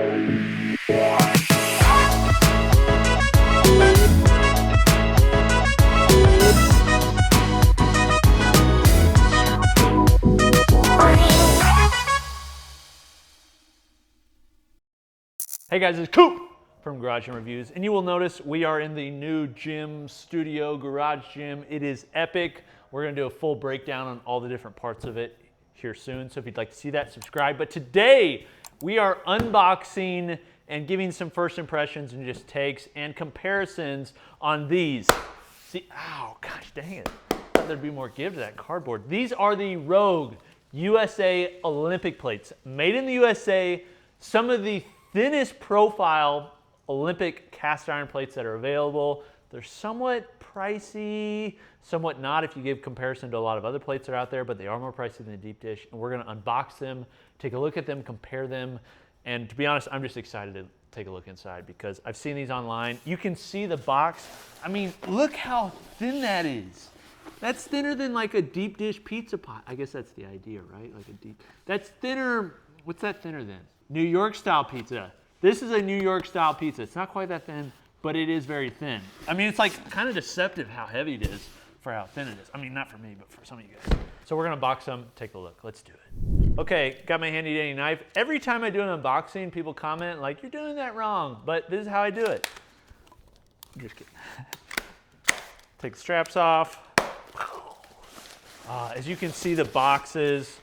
Hey guys, it's Coop from Garage Gym Reviews, and you will notice we are in the new gym studio, garage gym. It is epic. We're gonna do a full breakdown on all the different parts of it here soon, so if you'd like to see that, subscribe. But today, we are unboxing and giving some first impressions and just takes and comparisons on these. See, ow, gosh dang it. I thought there'd be more give to that cardboard. These are the Rogue USA Olympic plates, made in the USA. Some of the thinnest profile Olympic cast iron plates that are available. They're somewhat pricey, somewhat not if you give comparison to a lot of other plates that are out there, but they are more pricey than the deep dish. And we're gonna unbox them, take a look at them, compare them. And to be honest, I'm just excited to take a look inside because I've seen these online. You can see the box. I mean, look how thin that is. That's thinner than like a deep dish pizza pot. I guess that's the idea, right? Like a deep, that's thinner, what's that thinner than? New York style pizza. This is a New York style pizza. It's not quite that thin, but it is very thin. I mean, it's like kind of deceptive how heavy it is for how thin it is. I mean, not for me, but for some of you guys. So we're gonna box them, take a look. Let's do it. Okay, got my handy dandy knife. Every time I do an unboxing, people comment like, you're doing that wrong, but this is how I do it. I'm just kidding. Take the straps off. As you can see, the box is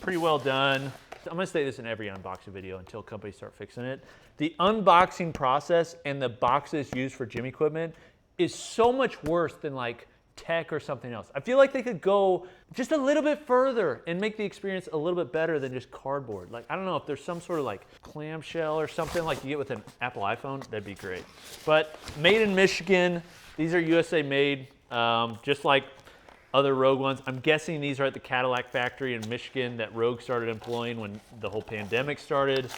pretty well done. I'm gonna say this in every unboxing video until companies start fixing it. The unboxing process and the boxes used for gym equipment is so much worse than like tech or something else. I feel like they could go just a little bit further and make the experience a little bit better than just cardboard. Like, I don't know if there's some sort of like clamshell or something like you get with an Apple iPhone, that'd be great. But made in Michigan, these are USA made, just like other Rogue ones. I'm guessing these are at the Cadillac factory in Michigan that Rogue started employing when the whole pandemic started.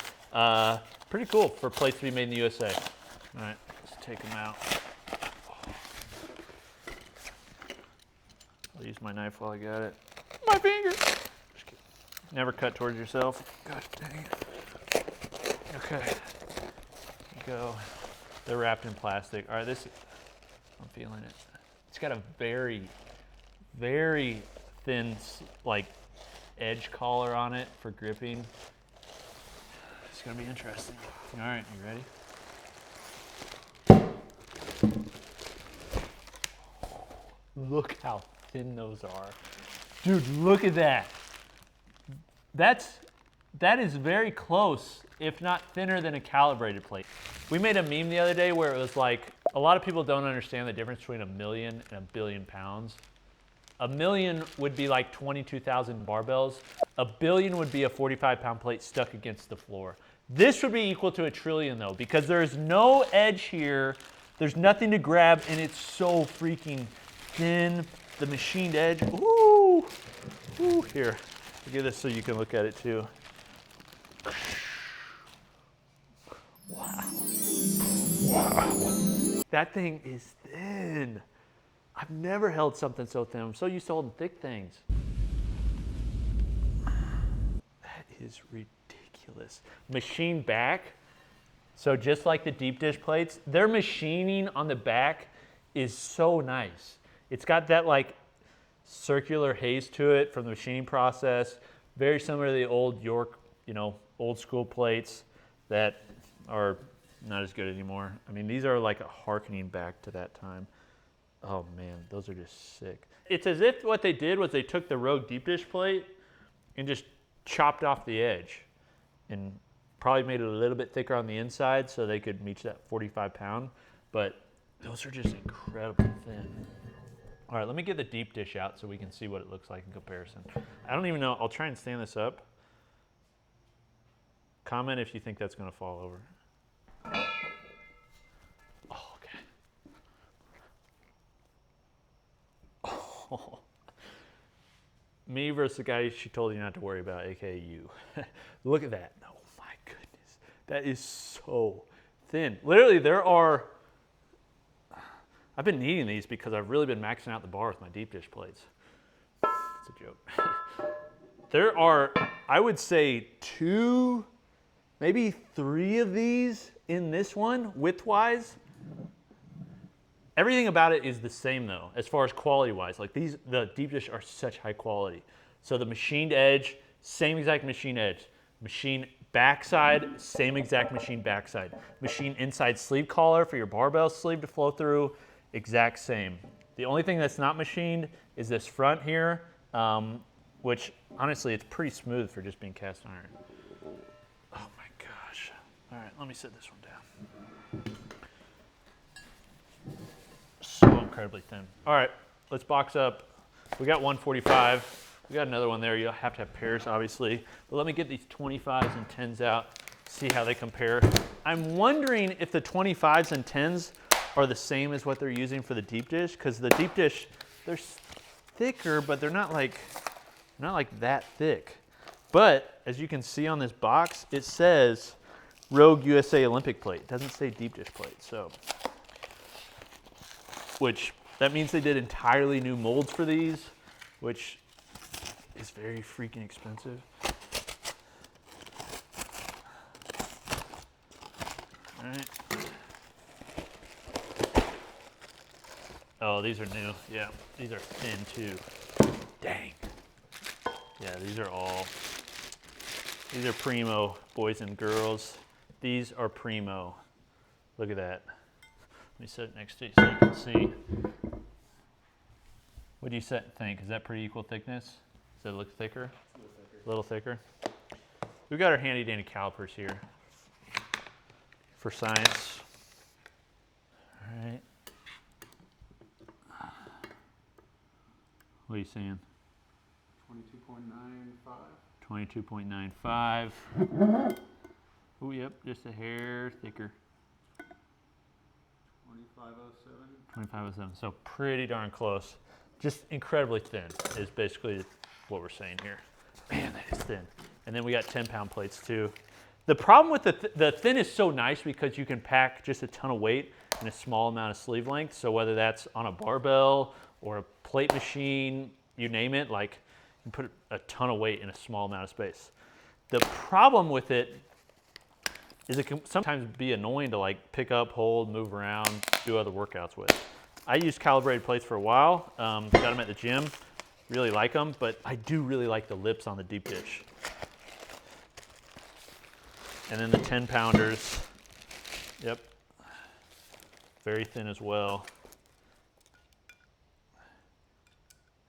Pretty cool for plates to be made in the USA. All right, let's take them out. I'll use my knife while I got it. My finger! Just kidding. Never cut towards yourself. Gosh dang it. Okay, there you go. They're wrapped in plastic. All right, this, I'm feeling it. It's got a very thin, like, edge collar on it for gripping. It's gonna be interesting. All right, you ready? Look how thin those are. Dude, look at that. That is very close, if not thinner than a calibrated plate. We made a meme the other day where it was like, a lot of people don't understand the difference between a million and a billion pounds. A million would be like 22,000 barbells. A billion would be a 45-pound plate stuck against the floor. This would be equal to a trillion though, because there's no edge here. There's nothing to grab, and it's so freaking thin. The machined edge, ooh, ooh, here. I'll give this so you can look at it too. Wow. Wow. That thing is thin. I've never held something so thin. I'm so used to holding thick things. That is ridiculous. Machine back. So just like the deep dish plates, their machining on the back is so nice. It's got that like circular haze to it from the machining process. Very similar to the old York, you know, old school plates that are not as good anymore. I mean, these are like a harkening back to that time. Oh man, those are just sick. It's as if what they did was they took the Rogue deep dish plate and just chopped off the edge and probably made it a little bit thicker on the inside so they could reach that 45-pound, but those are just incredibly thin. All right, let me get the deep dish out so we can see what it looks like in comparison. I don't even know, I'll try and stand this up. Comment if you think that's gonna fall over. Me versus the guy she told you not to worry about, aka you. Look at that. Oh my goodness. That is so thin. Literally, there are, I've been needing these because I've really been maxing out the bar with my deep dish plates. It's a joke. There are, I would say, two maybe 3 of these in this one, width-wise. Everything about it is the same though, as far as quality-wise. Like these, the deep dish are such high quality. So the machined edge, same exact machine edge. Machine backside, same exact machine backside. Machine inside sleeve collar for your barbell sleeve to flow through, exact same. The only thing that's not machined is this front here, which honestly, it's pretty smooth for just being cast iron. Oh my gosh. All right, let me set this one down. So incredibly thin. All right, let's box up. We got 145. We got another one there. You'll have to have pairs, obviously. But let me get these 25s and 10s out, see how they compare. I'm wondering if the 25s and 10s are the same as what they're using for the deep dish, because the deep dish, they're thicker, but they're not like that thick. But as you can see on this box, it says Rogue USA Olympic plate. It doesn't say deep dish plate, so. Which, that means they did entirely new molds for these, which is very freaking expensive. All right. Oh, these are new. Yeah, these are thin too. Dang. Yeah, these are primo, boys and girls. These are primo. Look at that. Let me set it next to you so you can see. What do you think? Is that pretty equal thickness? Does it look thicker? A little thicker. We've got our handy dandy calipers here for science. All right. What are you saying? 22.95. 22.95. Oh, yep, just a hair thicker. 2507. 2507. So pretty darn close. Just incredibly thin is basically what we're saying here. Man, that is thin. And then we got 10-pound plates too. The problem with the thin is so nice because you can pack just a ton of weight in a small amount of sleeve length. So whether that's on a barbell or a plate machine, you name it, like you can put a ton of weight in a small amount of space. The problem with it is it can sometimes be annoying to like pick up, hold, move around, do other workouts with. I used calibrated plates for a while, got them at the gym, really like them, but I do really like the lips on the deep dish. And then the 10-pounders, yep, very thin as well.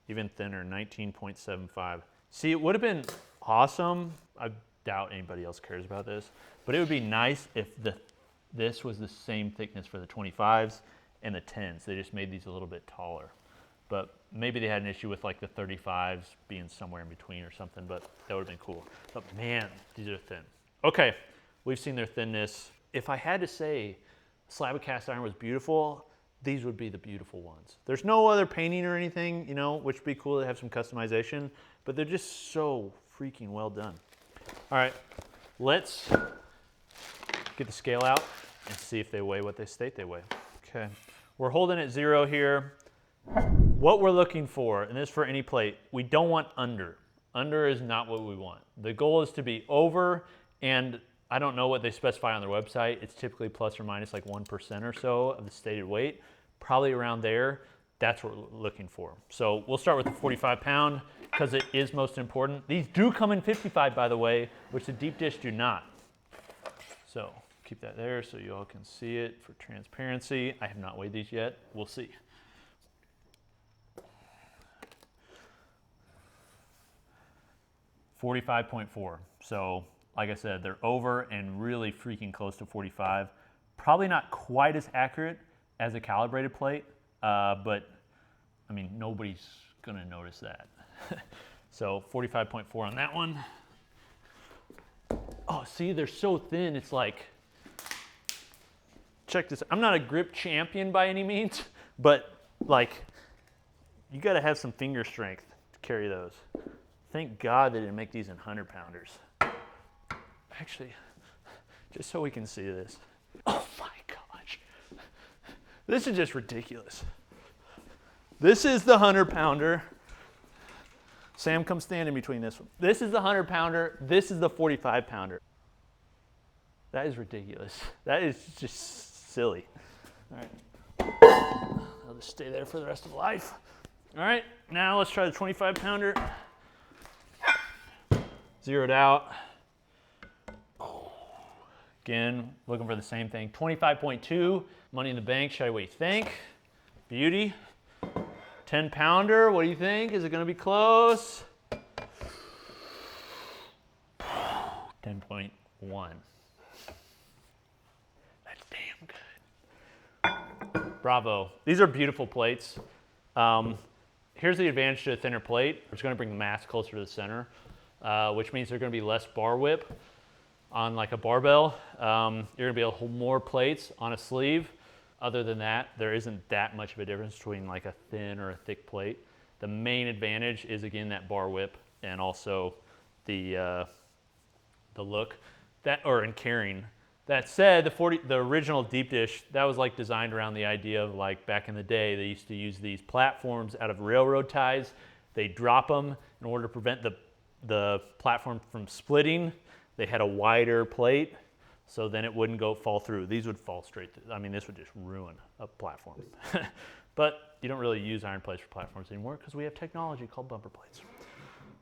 Even thinner, 19.75. See, it would have been awesome. I doubt anybody else cares about this, but it would be nice if this was the same thickness for the 25s and the 10s. They just made these a little bit taller. But maybe they had an issue with like the 35s being somewhere in between or something, but that would have been cool. But man, these are thin. Okay, we've seen their thinness. If I had to say slab of cast iron was beautiful, these would be the beautiful ones. There's no other painting or anything, you know, which would be cool to have some customization, but they're just so freaking well done. All right, let's get the scale out and see if they weigh what they state they weigh. Okay, we're holding at 0 here. What we're looking for, and this is for any plate, we don't want under. Under is not what we want. The goal is to be over, and I don't know what they specify on their website. It's typically plus or minus like 1% or so of the stated weight. Probably around there, that's what we're looking for. So we'll start with the 45-pound because it is most important. These do come in 55, by the way, which the deep dish do not. So keep that there so you all can see it for transparency. I have not weighed these yet. We'll see. $45.4. So like I said, they're over and really freaking close to 45. Probably not quite as accurate as a calibrated plate, but I mean, nobody's gonna notice that. So 45.4 on that one. Oh, see, they're so thin, it's like, check this. I'm not a grip champion by any means, but like, you gotta have some finger strength to carry those. Thank God they didn't make these in 100-pounders. Actually, just so we can see this. Oh my gosh. This is just ridiculous. This is the 100-pounder. Sam, come stand in between this one. This is the 100-pounder. This is the 45-pounder. That is ridiculous. That is just silly. All right. I'll just stay there for the rest of life. All right, now let's try the 25 pounder. Zeroed out. Again, looking for the same thing. 25.2, Money in the Bank, Shy, what do you think? Beauty. 10 pounder, what do you think? Is it gonna be close? 10.1. That's damn good. Bravo. These are beautiful plates. Here's the advantage to a thinner plate. It's gonna bring the mass closer to the center, which means there's gonna be less bar whip on like a barbell. You're gonna be able to hold more plates on a sleeve. Other than that, there isn't that much of a difference between like a thin or a thick plate. The main advantage is again that bar whip and also the look in carrying. That said, the original deep dish, that was like designed around the idea of like back in the day, they used to use these platforms out of railroad ties. They drop them in order to prevent the platform from splitting. They had a wider plate, so then it wouldn't fall through. These would fall straight through. I mean, this would just ruin a platform. But you don't really use iron plates for platforms anymore because we have technology called bumper plates.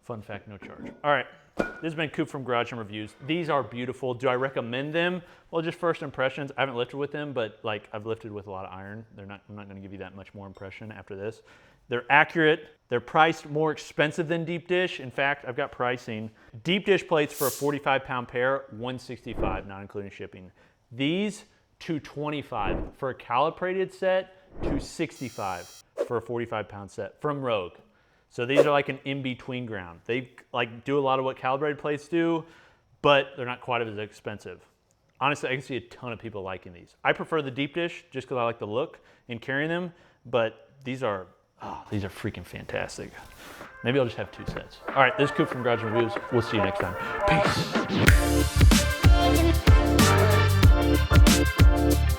Fun fact, no charge. All right, this has been Coop from Garage Gym Reviews. These are beautiful. Do I recommend them? Well, just first impressions. I haven't lifted with them, but like I've lifted with a lot of iron. I'm not gonna give you that much more impression after this. They're accurate. They're priced more expensive than deep dish. In fact, I've got pricing. Deep dish plates for a 45-pound pair, $165, not including shipping. These, $225. For a calibrated set, $265 for a 45-pound set from Rogue. So these are like an in-between ground. They like do a lot of what calibrated plates do, but they're not quite as expensive. Honestly, I can see a ton of people liking these. I prefer the deep dish just because I like the look in carrying them, but these are freaking fantastic. Maybe I'll just have 2 sets. All right, this is Coop from Garage Reviews. We'll see you next time. Peace.